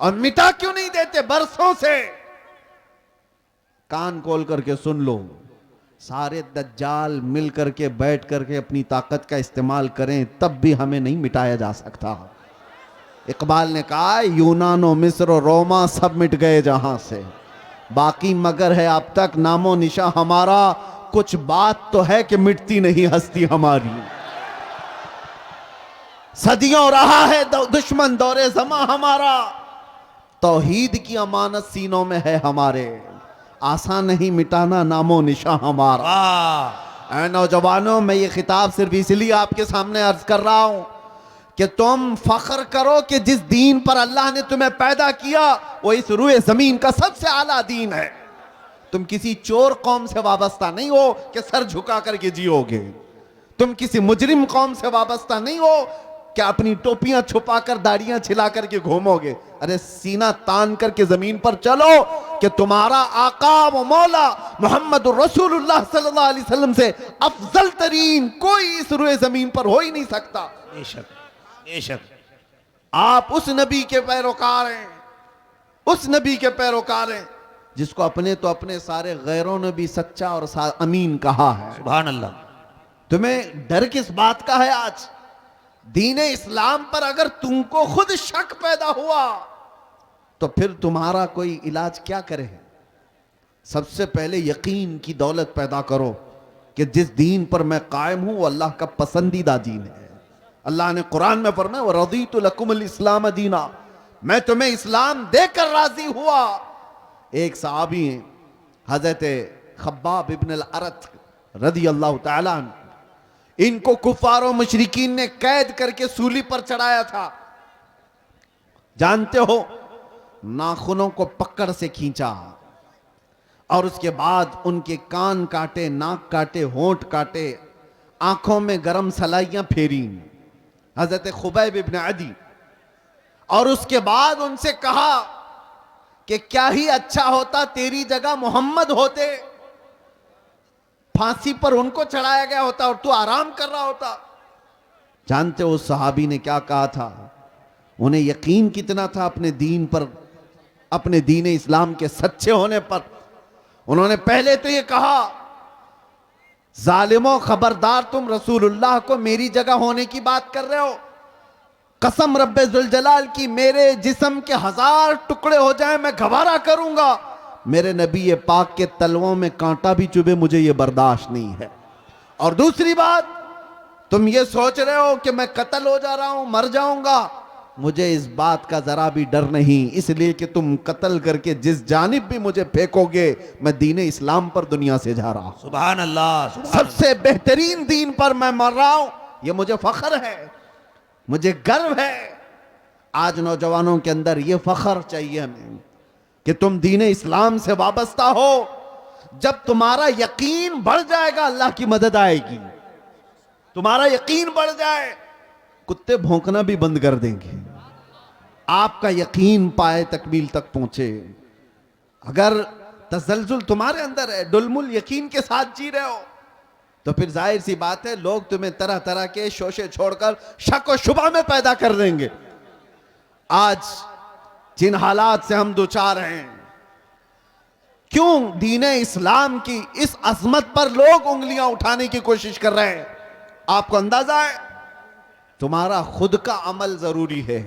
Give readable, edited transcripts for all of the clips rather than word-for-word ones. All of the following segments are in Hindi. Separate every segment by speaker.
Speaker 1: और मिटा क्यों नहीं देते बरसों से? कान खोल करके सुन लो, सारे दज्जाल मिल करके बैठ करके अपनी ताकत का इस्तेमाल करें तब भी हमें नहीं मिटाया जा सकता। इकबाल ने कहा यूनानो मिस्र रोमा सब मिट गए जहां से, बाकी मगर है अब तक नामो निशा हमारा, कुछ बात तो है कि मिटती नहीं हस्ती हमारी। सदियों रहा है दुश्मन दौरे जमा हमारा, तौहीद की अमानत सीनों में है हमारे, आसान नहीं मिटाना नामो निशा हमारा। ऐ नौजवानों, मैं ये खिताब सिर्फ इसलिए आपके सामने अर्ज कर रहा हूं कि तुम फख्र करो कि जिस दीन पर अल्लाह ने तुम्हें पैदा किया वो इस रुए जमीन का सबसे आला दीन है। तुम किसी चोर कौम से वाबस्ता नहीं हो कि सर झुका करके जियोगे। तुम किसी मुजरिम कौम से वाबस्ता नहीं हो कि अपनी टोपियां छुपाकर दाढ़ियां छिला करके घूमोगे। अरे सीना तान करके जमीन पर चलो कि तुम्हारा आका व मौला मोहम्मद रसूलुल्लाह सल्लल्लाहु अलैहि वसल्लम से अफजल तरीन कोई इस रुए जमीन पर हो ही नहीं सकता।
Speaker 2: बेशक बेशक
Speaker 1: आप उस नबी के पैरोकार हैं, उस नबी के पैरोकार हैं जिसको अपने तो अपने सारे गैरों ने भी सच्चा और अमीन कहा है।
Speaker 2: सुभान अल्लाह।
Speaker 1: तुम्हें डर किस बात का है? आज दीने इस्लाम पर अगर तुमको खुद शक पैदा हुआ तो फिर तुम्हारा कोई इलाज क्या करे? सबसे पहले यकीन की दौलत पैदा करो कि जिस दीन पर मैं कायम हूं वो अल्लाह का पसंदीदा दीन है। अल्लाह ने कुरान में फरमाया व रज़ीतु लकुमुल इस्लाम दीना, मैं तुम्हें इस्लाम देकर राजी हुआ। एक सहाबी हैं हजरत खब्बाब इब्न अल अरत रज़ी अल्लाह तआला अन्हु, इनको कुफारों मुशरिकीन ने कैद करके सूली पर चढ़ाया था। जानते हो, नाखूनों को पकड़ से खींचा और उसके बाद उनके कान काटे, नाक काटे, होंठ काटे, आंखों में गरम सलाइयां फेरी हजरत खुबैब इब्न अदी, और उसके बाद उनसे कहा कि क्या ही अच्छा होता तेरी जगह मोहम्मद होते, फांसी पर उनको चढ़ाया गया होता और तू आराम कर रहा होता। जानते हो उस सहाबी ने क्या कहा था? उन्हें यकीन कितना था अपने दीन पर, अपने दीन इस्लाम के सच्चे होने पर। उन्होंने पहले तो ये कहा जालिमों खबरदार, तुम रसूलुल्लाह को मेरी जगह होने की बात कर रहे हो। कसम रब्बे जुल जलाल की, मेरे जिस्म के 1000 टुकड़े हो जाए मैं गवारा करूंगा, मेरे नबी ये पाक के तलवों में कांटा भी चुभे मुझे ये बर्दाश्त नहीं है। और दूसरी बात, तुम ये सोच रहे हो कि मैं कत्ल हो जा रहा हूं, मर जाऊंगा, मुझे इस बात का जरा भी डर नहीं, इसलिए कि तुम कत्ल करके जिस जानिब भी मुझे फेंकोगे मैं दीन इस्लाम पर दुनिया से जा रहा हूं।
Speaker 2: सुभान अल्लाह।
Speaker 1: सबसे बेहतरीन दीन पर मैं मर रहा हूं, यह मुझे फख्र है, मुझे गर्व है। आज नौजवानों के अंदर यह फख्र चाहिए हमें कि तुम दीन इस्लाम से वाबस्ता हो। जब तुम्हारा यकीन बढ़ जाएगा अल्लाह की मदद आएगी। तुम्हारा यकीन बढ़ जाए, कुत्ते भौंकना भी बंद कर देंगे। आपका यकीन पाए तकमील तक पहुंचे। अगर तसलजुल तुम्हारे अंदर है, डुलमुल यकीन के साथ जी रहे हो, तो फिर जाहिर सी बात है लोग तुम्हें तरह तरह के शोशे छोड़कर शक और शुबा में पैदा कर देंगे। आज जिन हालात से हम दुचार हैं, क्यों दीने इस्लाम की इस अजमत पर लोग उंगलियां उठाने की कोशिश कर रहे हैं? आपको अंदाजा है? तुम्हारा खुद का अमल जरूरी है।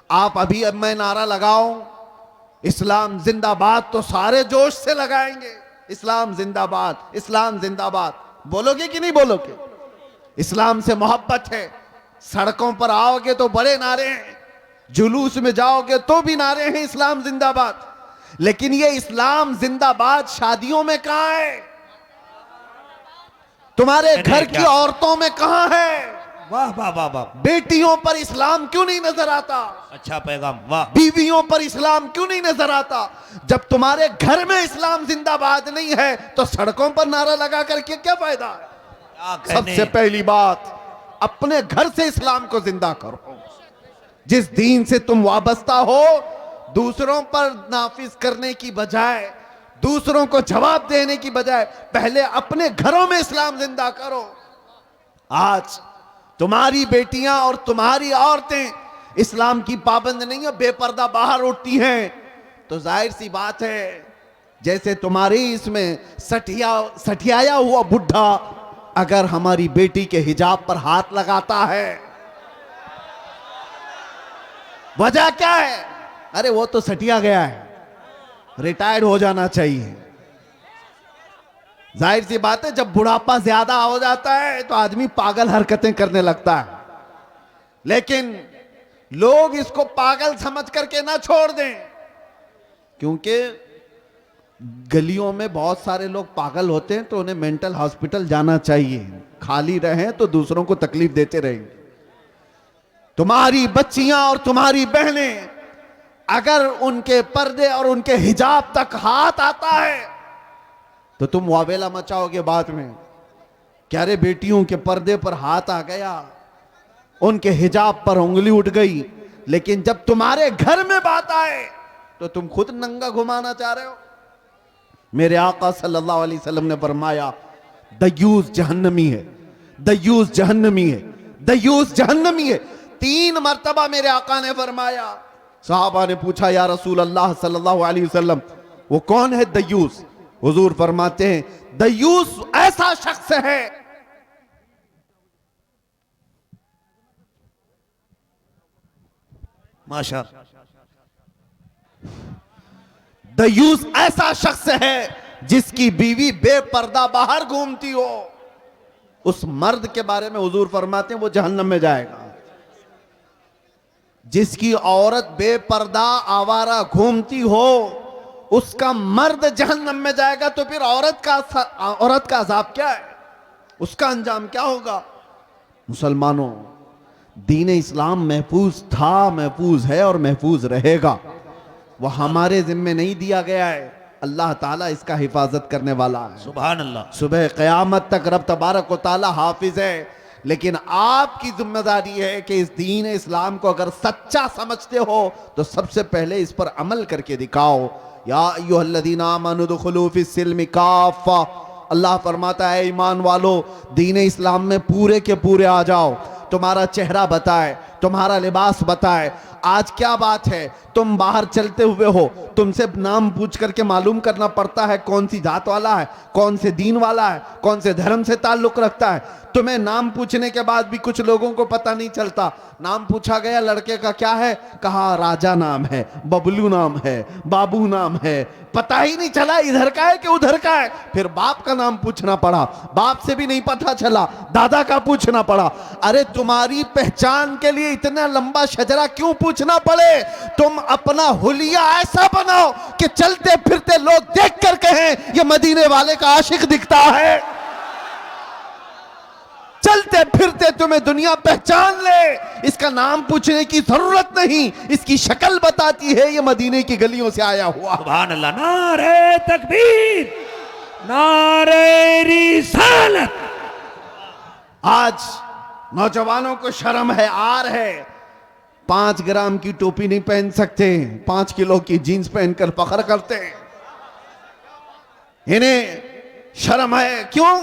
Speaker 1: आप अभी अब मैं नारा लगाऊं इस्लाम जिंदाबाद तो सारे जोश से लगाएंगे, इस्लाम जिंदाबाद, इस्लाम जिंदाबाद। बोलोगे कि नहीं बोलोगे? इस्लाम से मोहब्बत है। सड़कों पर आओगे तो बड़े नारे हैं, जुलूस में जाओगे तो भी नारे हैं इस्लाम जिंदाबाद। लेकिन ये इस्लाम जिंदाबाद शादियों में कहां है? तुम्हारे घर की औरतों में कहां है?
Speaker 2: वाह वाह वाह वाह।
Speaker 1: बेटियों पर इस्लाम क्यों नहीं नजर आता?
Speaker 2: अच्छा पैगाम। वाह।
Speaker 1: बीवियों पर इस्लाम क्यों नहीं नजर आता? जब तुम्हारे घर में इस्लाम जिंदाबाद नहीं है तो सड़कों पर नारा लगा करके क्या फायदा है? सबसे पहली बात, अपने घर से इस्लाम को जिंदा करो। जिस दीन से तुम वाबस्ता हो, दूसरों पर नाफिज करने की बजाय, दूसरों को जवाब देने की बजाय पहले अपने घरों में इस्लाम जिंदा करो। आज तुम्हारी बेटियां और तुम्हारी औरतें इस्लाम की पाबंद नहीं है, बेपर्दा बाहर उठती हैं, तो जाहिर सी बात है जैसे तुम्हारी इसमें सठियाया हुआ बुढ़ा अगर हमारी बेटी के हिजाब पर हाथ लगाता है, वजह क्या है? अरे वो तो सटिया गया है, रिटायर्ड हो जाना चाहिए। जाहिर सी बात है जब बुढ़ापा ज्यादा हो जाता है तो आदमी पागल हरकतें करने लगता है, लेकिन लोग इसको पागल समझ करके ना छोड़ दें, क्योंकि गलियों में बहुत सारे लोग पागल होते हैं तो उन्हें मेंटल हॉस्पिटल जाना चाहिए। खाली रहें तो दूसरों को तकलीफ देते रहेंगे। तुम्हारी बच्चियां और तुम्हारी बहनें अगर उनके पर्दे और उनके हिजाब तक हाथ आता है तो तुम वावेला मचाओगे बाद में, क्या रे बेटियों के पर्दे पर हाथ आ गया, उनके हिजाब पर उंगली उठ गई, लेकिन जब तुम्हारे घर में बात आए तो तुम खुद नंगा घुमाना चाह रहे हो। मेरे आका सल्लल्लाहु अलैहि वसल्लम ने फरमाया दयूस जहन्नमी है, दयूस जहन्नमी है, दयूस जहन्नमी है। 3 मर्तबा मेरे आका ने फरमाया। साहबा ने पूछा या रसूल अल्लाह सल्लल्लाहु अलैहि वसल्लम वो कौन है दयूस? हुजूर फरमाते हैं दयूस ऐसा शख्स है
Speaker 2: माशा
Speaker 1: दयूस ऐसा शख्स है जिसकी बीवी बेपर्दा बाहर घूमती हो। उस मर्द के बारे में हुजूर फरमाते हैं वो जहन्नम में जाएगा। जिसकी औरत बेपर्दा आवारा घूमती हो उसका मर्द जहन्नम में जाएगा। तो फिर औरत का अजाब क्या है, उसका अंजाम क्या होगा? मुसलमानों, दीन इस्लाम महफूज था, महफूज है और महफूज रहेगा। वह हमारे जिम्मे नहीं दिया गया है, अल्लाह ताला इसका हिफाजत करने वाला है।
Speaker 2: सुभान अल्लाह।
Speaker 1: सुबह क़यामत तक रब तबारक व ताला हाफिज है, लेकिन आपकी जिम्मेदारी है कि इस दीन इस्लाम को अगर सच्चा समझते हो तो सबसे पहले इस पर अमल करके दिखाओ। या अय्युहल्लज़ीना आमनू उदखुलू फिस्सिल्मि काफ़ा, अल्लाह फरमाता है ईमान वालो दीन इस्लाम में पूरे के पूरे आ जाओ। तुम्हारा चेहरा बताए, तुम्हारा लिबास बताए। आज क्या बात है, तुम बाहर चलते हुए हो, तुमसे नाम पूछ करके मालूम करना पड़ता है कौन सी जात वाला है, कौन से दीन वाला है, कौन से धर्म से ताल्लुक रखता है। तुम्हें नाम पूछने के बाद भी कुछ लोगों को पता नहीं चलता। नाम पूछा गया लड़के का क्या है, कहा राजा नाम है, बबलू नाम है, बाबू नाम है, पता ही नहीं चला इधर का है कि उधर का है। फिर बाप का नाम पूछना पड़ा, बाप से भी नहीं पता चला, दादा का पूछना पड़ा। अरे तुम्हारी पहचान के लिए इतना लंबा शजरा क्यों पूछना पड़े? तुम अपना हुलिया ऐसा बनाओ कि चलते फिरते लोग देख कर कहें ये मदीने वाले का आशिक दिखता है। चलते फिरते तुम्हें दुनिया पहचान ले, इसका नाम पूछने की जरूरत नहीं, इसकी शक्ल बताती है ये मदीने की गलियों से आया हुआ।
Speaker 2: सुभान अल्लाह। नारे तकबीर, नारे रिसालत।
Speaker 1: आज नौजवानों को शर्म है, आर है, 5 ग्राम की टोपी नहीं पहन सकते, 5 किलो की जीन्स पहनकर फख्र करते हैं। इन्हें शर्म है, क्यों?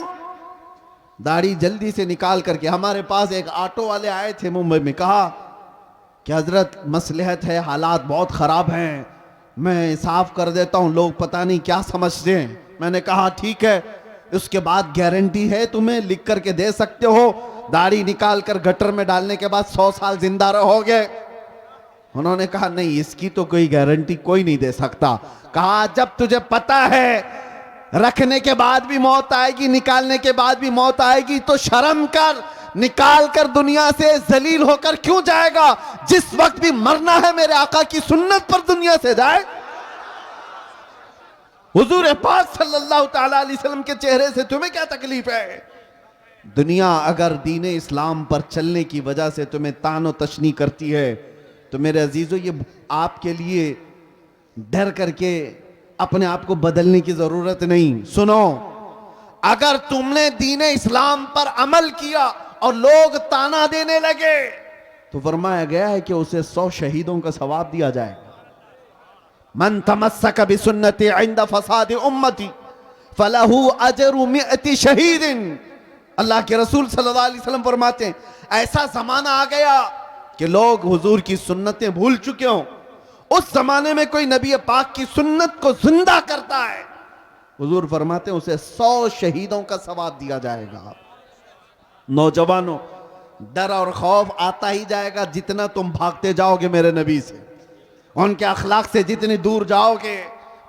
Speaker 1: दाढ़ी जल्दी से निकाल करके। हमारे पास एक ऑटो वाले आए थे मुंबई में, कहा कि हजरत मसलहत है, हालात बहुत खराब हैं, मैं साफ कर देता हूं, लोग पता नहीं क्या समझते हैं। मैंने कहा ठीक है, उसके बाद गारंटी है, तुम्हें लिख करके दे सकते हो, दाढ़ी निकाल कर गटर में डालने के बाद 100 साल जिंदा रहोगे। उन्होंने कहा नहीं, इसकी तो कोई गारंटी कोई नहीं दे सकता। कहा जब तुझे पता है रखने के बाद भी मौत आएगी, निकालने के बाद भी मौत आएगी, तो शर्म कर, निकाल कर दुनिया से जलील होकर क्यों जाएगा? जिस वक्त भी मरना है मेरे आका की सुन्नत पर दुनिया से जाए। हुजूर पाक सल्लल्लाहु ताला अलैहि वसल्लम के चेहरे से तुम्हें क्या तकलीफ है? दुनिया अगर दीन इस्लाम पर चलने की वजह से तुम्हें तानो तशनी करती है तो मेरे अजीजों ये आपके लिए डर करके अपने आप को बदलने की जरूरत नहीं। सुनो, अगर तुमने दीन इस्लाम पर अमल किया और लोग ताना देने लगे तो फरमाया गया है कि उसे 100 शहीदों का सवाब दिया जाएगा। मन तमस्सक बिसुन्नती इंद फसाद उम्मती फलहू अजरु मिअती शहीदिन। अल्लाह के रसूल सल्लल्लाहु अलैहि वसल्लम फरमाते हैं ऐसा जमाना आ गया कि लोग हुजूर की सुन्नतें भूल चुके हों, उस जमाने में कोई नबी पाक की सुन्नत को जिंदा करता है, हुजूर फरमाते हैं उसे 100 शहीदों का सवाब दिया जाएगा। नौजवानों, डर और खौफ आता ही जाएगा जितना तुम भागते जाओगे मेरे नबी से, उनके अखलाक से जितनी दूर जाओगे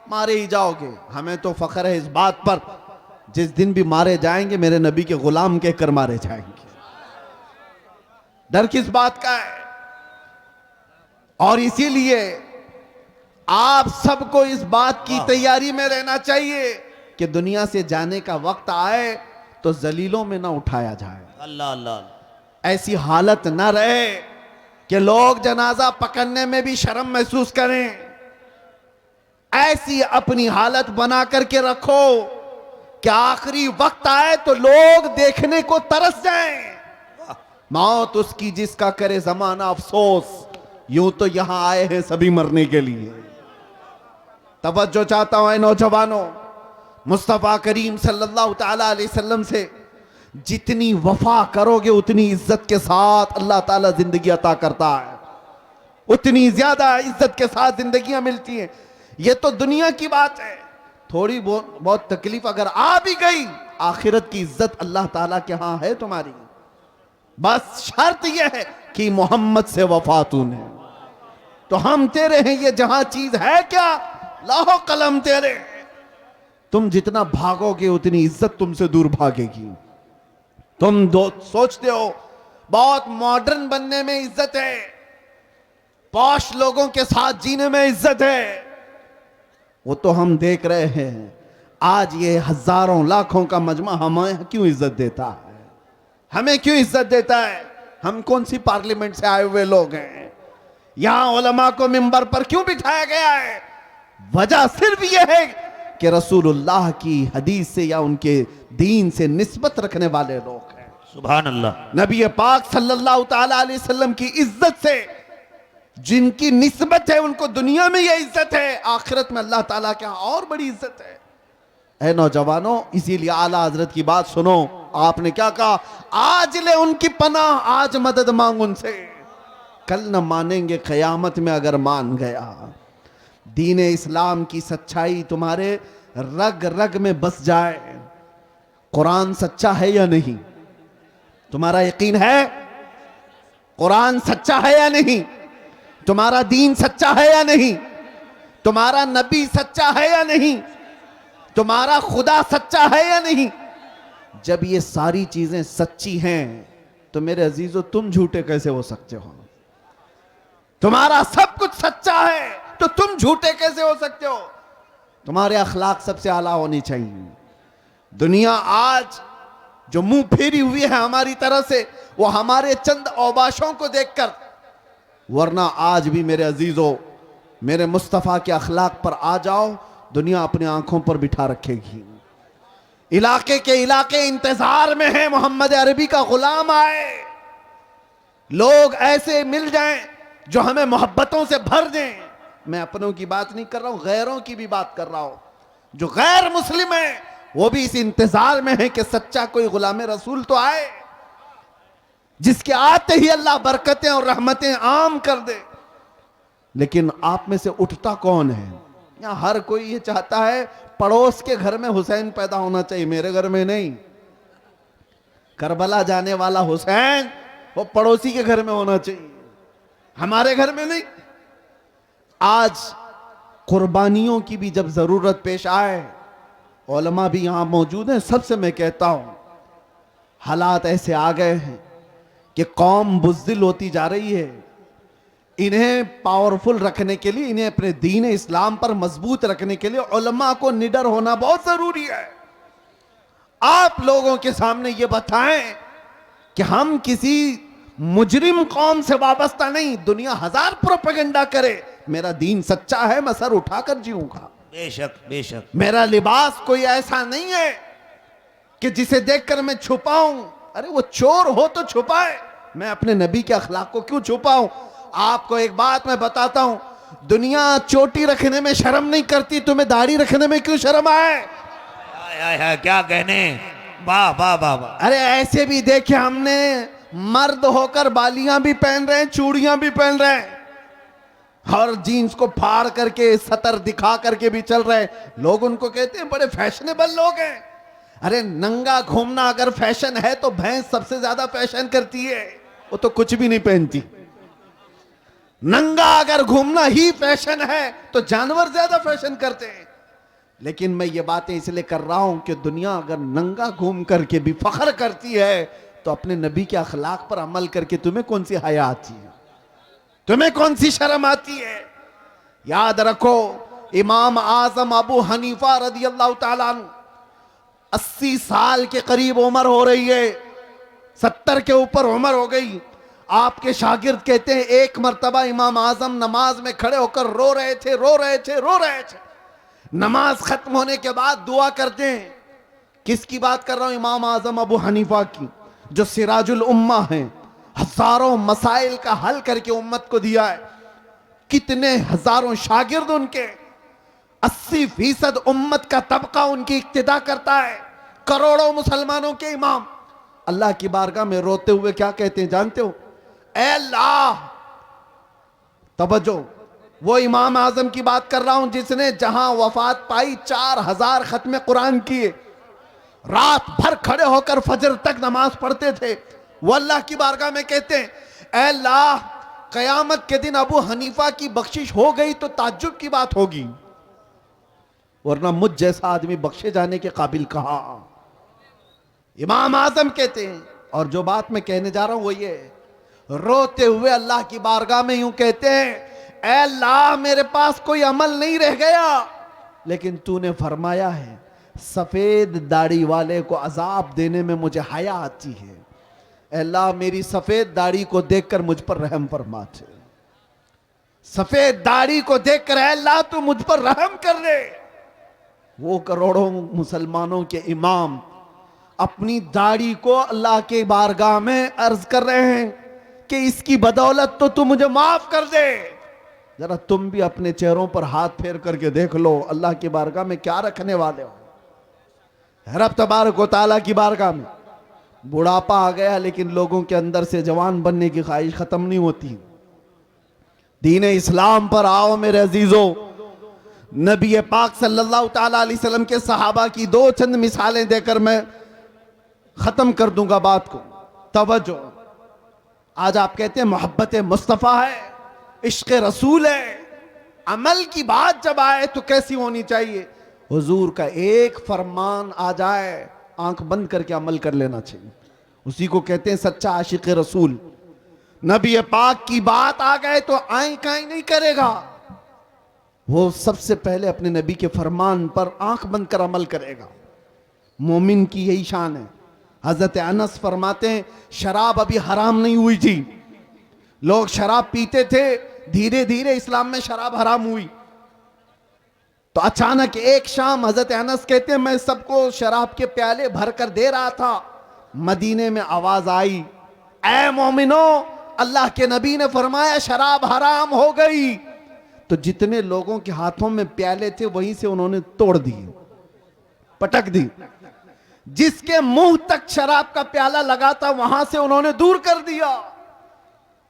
Speaker 1: मारे ही जाओगे। हमें तो फख्र है इस बात पर, जिस दिन भी मारे जाएंगे मेरे नबी के गुलाम कहकर मारे जाएंगे। डर किस बात का है? और इसीलिए आप सबको इस बात की तैयारी में रहना चाहिए कि दुनिया से जाने का वक्त आए तो जलीलों में ना उठाया जाए।
Speaker 2: अल्लाह अल्लाह।
Speaker 1: ऐसी हालत ना रहे कि लोग जनाजा पकड़ने में भी शर्म महसूस करें। ऐसी अपनी हालत बना करके रखो कि आखिरी वक्त आए तो लोग देखने को तरस जाएं। मौत उसकी जिसका करे जमाना अफसोस, यूं तो यहां आए हैं सभी मरने के लिए। तवज्जो चाहता हूं नौजवानों, मुस्तफा करीम सल्लल्लाहु ताला अलैहि वसल्लम से जितनी वफा करोगे उतनी इज्जत के साथ अल्लाह ताला जिंदगी अता करता है, उतनी ज्यादा इज्जत के साथ जिंदगियां मिलती हैं। ये तो दुनिया की बात है, थोड़ी बहुत तकलीफ अगर आ भी गई, आखिरत की इज्जत अल्लाह ताला के यहां है तुम्हारी। बस शर्त यह है कि मोहम्मद से वफा तूने, तो हम तेरे हैं, ये जहां चीज है क्या लाहो कलम तेरे। तुम जितना भागोगे उतनी इज्जत तुमसे दूर भागेगी। तुम सोचते हो बहुत मॉडर्न बनने में इज्जत है, पॉश लोगों के साथ जीने में इज्जत है, वो तो हम देख रहे हैं। आज ये हजारों लाखों का मजमा हमें क्यों इज्जत देता है? हमें क्यों इज्जत देता है? हम कौन सी पार्लियामेंट से आए हुए लोग हैं? यहां उलमा को मिंबर पर क्यों बिठाया गया है? वजह सिर्फ यह है कि रसूलुल्लाह की हदीस से या उनके दीन से निस्बत रखने वाले लोग हैं।
Speaker 2: सुभान अल्लाह।
Speaker 1: नबी पाक सल्लल्लाहु ताला अलैहि वसल्लम की इज्जत से जिनकी निस्बत है उनको दुनिया में यह इज्जत है, आखिरत में अल्लाह ताला के यहां और बड़ी इज्जत है। ऐ नौजवानों, इसीलिए आला हजरत की बात सुनो। आपने क्या कहा? आज ले उनकी पनाह, आज मदद मांग उनसे, कल न मानेंगे कयामत में अगर मान गया। दीन इस्लाम की सच्चाई तुम्हारे रग रग में बस जाए। कुरान सच्चा है या नहीं? तुम्हारा यकीन है कुरान सच्चा है या नहीं? तुम्हारा दीन सच्चा है या नहीं? तुम्हारा नबी सच्चा है या नहीं? तुम्हारा खुदा सच्चा है या नहीं? जब ये सारी चीजें सच्ची हैं तो मेरे अजीजों तुम झूठे कैसे हो सकते हो? तुम्हारा सब कुछ सच्चा है तो तुम झूठे कैसे हो सकते हो? तुम्हारे अखलाक सबसे आला होनी चाहिए। दुनिया आज जो मुंह फेरी हुई है हमारी तरफ से, वो हमारे चंद औबाशों को देखकर, वरना आज भी मेरे अजीजों मेरे मुस्तफ़ा के अखलाक पर आ जाओ, दुनिया अपनी आंखों पर बिठा रखेगी। इलाके के इलाके इंतजार में है मोहम्मद अरबी का गुलाम आए, लोग ऐसे मिल जाएं जो हमें मोहब्बतों से भर दें। मैं अपनों की बात नहीं कर रहा हूं, गैरों की भी बात कर रहा हूं। जो गैर मुस्लिम है वो भी इस इंतजार में है कि सच्चा कोई गुलाम रसूल तो आए, जिसके आते ही अल्लाह बरकतें और रहमतें आम कर दे। लेकिन आप में से उठता कौन है? यहां हर कोई ये चाहता है पड़ोस के घर में हुसैन पैदा होना चाहिए, मेरे घर में नहीं। करबला जाने वाला हुसैन वो पड़ोसी के घर में होना चाहिए, हमारे घर में नहीं। आज कुर्बानियों की भी जब जरूरत पेश आए, उलमा भी यहां मौजूद हैं, सबसे मैं कहता हूं हालात ऐसे आ गए हैं कि कौम बुज़दिल होती जा रही है। इन्हें पावरफुल रखने के लिए, इन्हें अपने दीन इस्लाम पर मजबूत रखने के लिए उलमा को निडर होना बहुत जरूरी है। आप लोगों के सामने ये बताएं कि हम किसी मुजरिम कौम से वाबस्ता नहीं। दुनिया हजार प्रोपेगेंडा करे, मेरा दीन सच्चा है, मैं सर उठाकर जीऊंगा।
Speaker 2: बेशक बेशक।
Speaker 1: मेरा लिबास कोई ऐसा नहीं है कि जिसे देखकर मैं छुपाऊं। अरे वो चोर हो तो छुपाए, मैं अपने नबी के अखलाक को क्यों छुपाऊं? आपको एक बात मैं बताता हूं, दुनिया चोटी रखने में शर्म नहीं करती, तुम्हें दाढ़ी रखने में क्यों शर्म आए?
Speaker 2: क्या कहने, वाह वाह वाह वाह।
Speaker 1: अरे ऐसे भी देखे हमने मर्द होकर बालियां भी पहन रहे हैं, चूड़ियां भी पहन रहे हैं, और जीन्स को फाड़ करके सतर दिखा करके भी चल रहे हैं। लोग उनको कहते हैं बड़े फैशनेबल लोग हैं। अरे नंगा घूमना अगर फैशन है तो भैंस सबसे ज्यादा फैशन करती है, वो तो कुछ भी नहीं पहनती। नंगा अगर घूमना ही फैशन है तो जानवर ज्यादा फैशन करते हैं। लेकिन मैं ये बातें इसलिए कर रहा हूं कि दुनिया अगर नंगा घूम करके भी फख्र करती है तो अपने नबी के अखलाक पर अमल करके तुम्हें कौन सी हया आती है, तुम्हें कौन सी शर्म आती है? याद रखो, इमाम आजम अबू हनीफा रदी अल्लाह ताला अन्हु 80 साल के करीब उम्र हो रही है, 70 के ऊपर उम्र हो गई। आपके शागिर्द कहते हैं एक मर्तबा इमाम आजम नमाज में खड़े होकर रो रहे थे, रो रहे थे, रो रहे थे। नमाज खत्म होने के बाद दुआ करते हैं। किसकी बात कर रहा हूं? इमाम आजम अबू हनीफा की, जो सिराजुल उम्मा हैं, हजारों मसाइल का हल करके उम्मत को दिया है। कितने हजारों शागिर्द उनके, 80% उम्मत का तबका उनकी इक्तिदा करता है, करोड़ों मुसलमानों के इमाम। अल्लाह की बारगाह में रोते हुए क्या कहते हैं जानते हो? ऐ अल्लाह, तवज्जो, वो इमाम आजम की बात कर रहा हूं जिसने जहां वफात पाई 4000 खत्म कुरान किए, रात भर खड़े होकर फजर तक नमाज पढ़ते थे। वो अल्लाह की बारगाह में कहते हैं ऐ अल्लाह, कयामत के दिन अबू हनीफा की बख्शिश हो गई तो ताज्जुब की बात होगी, वरना मुझ जैसा आदमी बख्शे जाने के काबिल कहा। इमाम आजम कहते हैं, और जो बात मैं कहने जा रहा हूं वो ये, रोते हुए अल्लाह की बारगाह में यूं कहते हैं ऐ अल्लाह, मेरे पास कोई अमल नहीं रह गया, लेकिन तूने फरमाया है सफेद दाढ़ी वाले को अजाब देने में मुझे हया आती है। ऐ अल्लाह, मेरी सफेद दाढ़ी को देखकर मुझ पर रहम फरमा दे। सफेद दाढ़ी को देखकर ऐ अल्लाह तू मुझ पर रहम कर दे। वो करोड़ों मुसलमानों के इमाम अपनी दाढ़ी को अल्लाह के बारगाह में अर्ज कर रहे हैं कि इसकी बदौलत तो तू मुझे माफ कर दे। जरा तुम भी अपने चेहरों पर हाथ फेर करके देख लो, अल्लाह की बारगाह में क्या रखने वाले हो। रब तबारक व तआला की बारगाह में बुढ़ापा आ गया, लेकिन लोगों के अंदर से जवान बनने की ख्वाहिश खत्म नहीं होती। दीन इस्लाम पर आओ मेरे अजीजों। नबी पाक सल्लल्लाहु ताला अलैहि वसल्लम के सहाबा की दो चंद मिसालें देकर मैं खत्म कर दूंगा बात को। तवज्जो, आज आप कहते हैं मोहब्बत मुस्तफ़ा है, इश्क रसूल है, अमल की बात जब आए तो कैसी होनी चाहिए? हुजूर का एक फरमान आ जाए, आंख बंद करके अमल कर लेना चाहिए। उसी को कहते हैं सच्चा आशिक रसूल। नबी पाक की बात आ गए तो आई काई नहीं करेगा, वो सबसे पहले अपने नबी के फरमान पर आंख बंद कर अमल करेगा। मोमिन की यही शान है। हजरत अनस फरमाते हैं शराब अभी हराम नहीं हुई थी, लोग शराब पीते थे, धीरे धीरे इस्लाम में शराब हराम हुई। तो अचानक एक शाम हजरत अनस कहते हैं मैं सबको शराब के प्याले भर कर दे रहा था, मदीने में आवाज आई ऐ मोमिनो, अल्लाह के नबी ने फरमाया शराब हराम हो गई। तो जितने लोगों के हाथों में प्याले थे वहीं से उन्होंने तोड़ दिए, पटक दी। जिसके मुंह तक शराब का प्याला लगा था वहां से उन्होंने दूर कर दिया।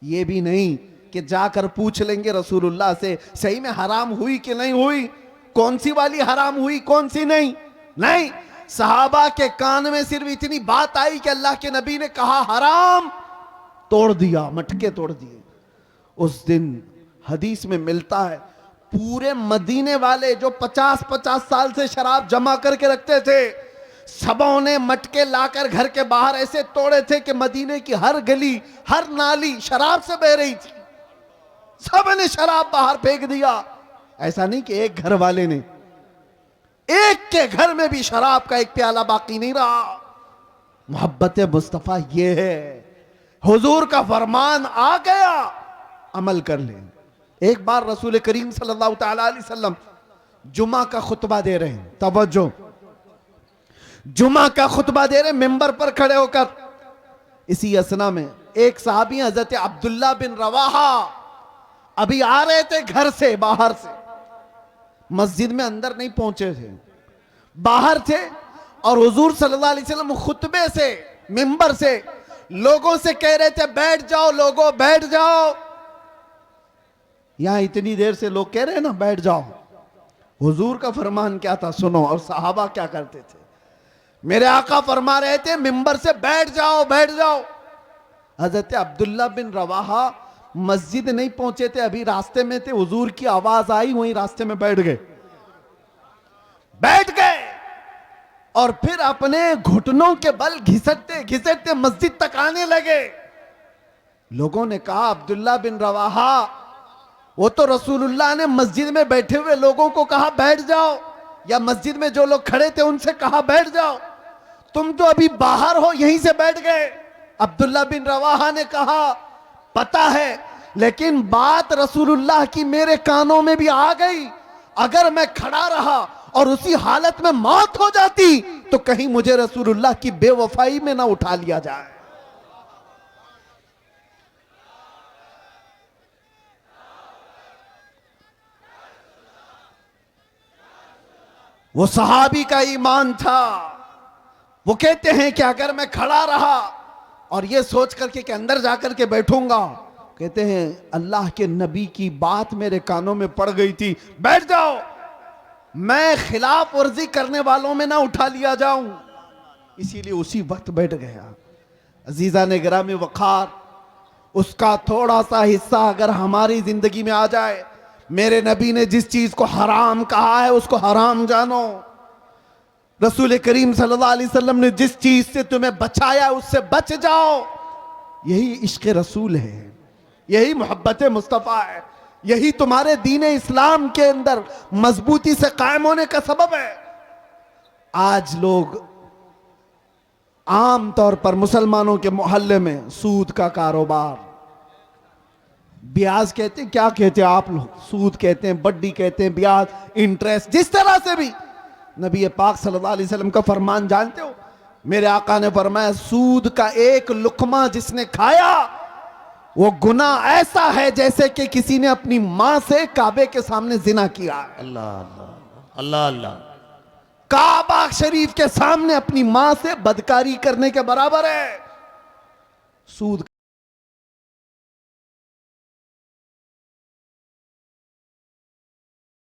Speaker 1: ये भी नहीं कि जाकर पूछ लेंगे रसूलुल्लाह से सही में हराम हुई कि नहीं हुई, कौन सी वाली हराम हुई कौन सी नहीं। नहीं, सहाबा के कान में सिर्फ इतनी बात आई कि अल्लाह के नबी ने कहा हराम, तोड़ दिया, मटके तोड़ दिए। उस दिन हदीस में मिलता है पूरे मदीने वाले जो 50-50 साल से शराब जमा करके रखते थे, सबों ने मटके लाकर घर के बाहर ऐसे तोड़े थे कि मदीने की हर गली हर नाली शराब से बह रही थी। सब ने शराब बाहर फेंक दिया। ऐसा नहीं कि एक घर वाले ने, एक के घर में भी शराब का एक प्याला बाकी नहीं रहा। मोहब्बत मुस्तफा ये है, हुजूर का फरमान आ गया, अमल कर ले। एक बार रसूल करीम सल्लल्लाहु ताला अलैहि वसल्लम जुमा का खुतबा दे रहे हैं, तवज्जो, जुमा का खुतबा दे रहे मिंबर पर खड़े होकर। इसी असना में एक सहाबी हजरत अब्दुल्ला बिन रवाहा अभी आ रहे थे घर से, बाहर से, मस्जिद में अंदर नहीं पहुंचे थे, बाहर थे। और हुजूर सल्लल्लाहु अलैहि वसल्लम खुतबे से मिंबर से लोगों से कह रहे थे बैठ जाओ, लोगों बैठ जाओ। यहां इतनी देर से लोग कह रहे हैं ना बैठ जाओ। हुजूर का फरमान क्या था सुनो, और सहाबा क्या करते थे। मेरे आका फरमा रहे थे मिंबर से बैठ जाओ, बैठ जाओ। हजरत अब्दुल्ला बिन रवाहा मस्जिद नहीं पहुंचे थे, अभी रास्ते में थे, हुजूर की आवाज आई, वहीं रास्ते में बैठ गए, बैठ गए। और फिर अपने घुटनों के बल घिसटते घिसटते मस्जिद तक आने लगे। लोगों ने कहा अब्दुल्ला बिन रवाहा, वो तो रसूलुल्लाह ने मस्जिद में बैठे हुए लोगों को कहा बैठ जाओ, या मस्जिद में जो लोग खड़े थे उनसे कहा बैठ जाओ, तुम तो अभी बाहर हो यहीं से बैठ गए। अब्दुल्ला बिन रवाहा ने कहा पता है, लेकिन बात रसूलुल्लाह की मेरे कानों में भी आ गई। अगर मैं खड़ा रहा और उसी हालत में मौत हो जाती तो कहीं मुझे रसूलुल्लाह की बेवफाई में ना उठा लिया जाए। वो सहाबी का ईमान था। वो कहते हैं कि अगर मैं खड़ा रहा और ये सोच करके कि अंदर जाकर के बैठूंगा, कहते हैं अल्लाह के नबी की बात मेरे कानों में पड़ गई थी, बैठ जाओ, मैं खिलाफ वर्जी करने वालों में ना उठा लिया जाऊं, इसीलिए उसी वक्त बैठ गया। अजीजा ने गिरामी वखार, उसका थोड़ा सा हिस्सा अगर हमारी जिंदगी में आ जाए, मेरे नबी ने जिस चीज को हराम कहा है उसको हराम जानो। रसूल करीम सल्लल्लाहु अलैहि वसल्लम ने जिस चीज से तुम्हें बचाया उससे बच जाओ। यही इश्क रसूल है, यही मोहब्बत मुस्तफ़ा है, यही तुम्हारे दीन इस्लाम के अंदर मजबूती से कायम होने का सबब है। आज लोग आम तौर पर मुसलमानों के मोहल्ले में सूद का कारोबार, ब्याज कहते हैं, क्या कहते हैं आप लोग, सूद कहते हैं, बड्डी कहते हैं, ब्याज, इंटरेस्ट, जिस तरह से भी। नबी पाक सल्लल्लाहु अलैहि वसल्लम का फरमान जानते हो, मेरे आका ने फरमाया सूद का एक लुकमा जिसने खाया वो गुनाह ऐसा है जैसे कि किसी ने अपनी मां से काबे के सामने जिना किया है।
Speaker 2: अल्लाह अल्लाह अल्लाह अल्लाह।
Speaker 1: काबा शरीफ के सामने अपनी मां से बदकारी करने के बराबर है सूद।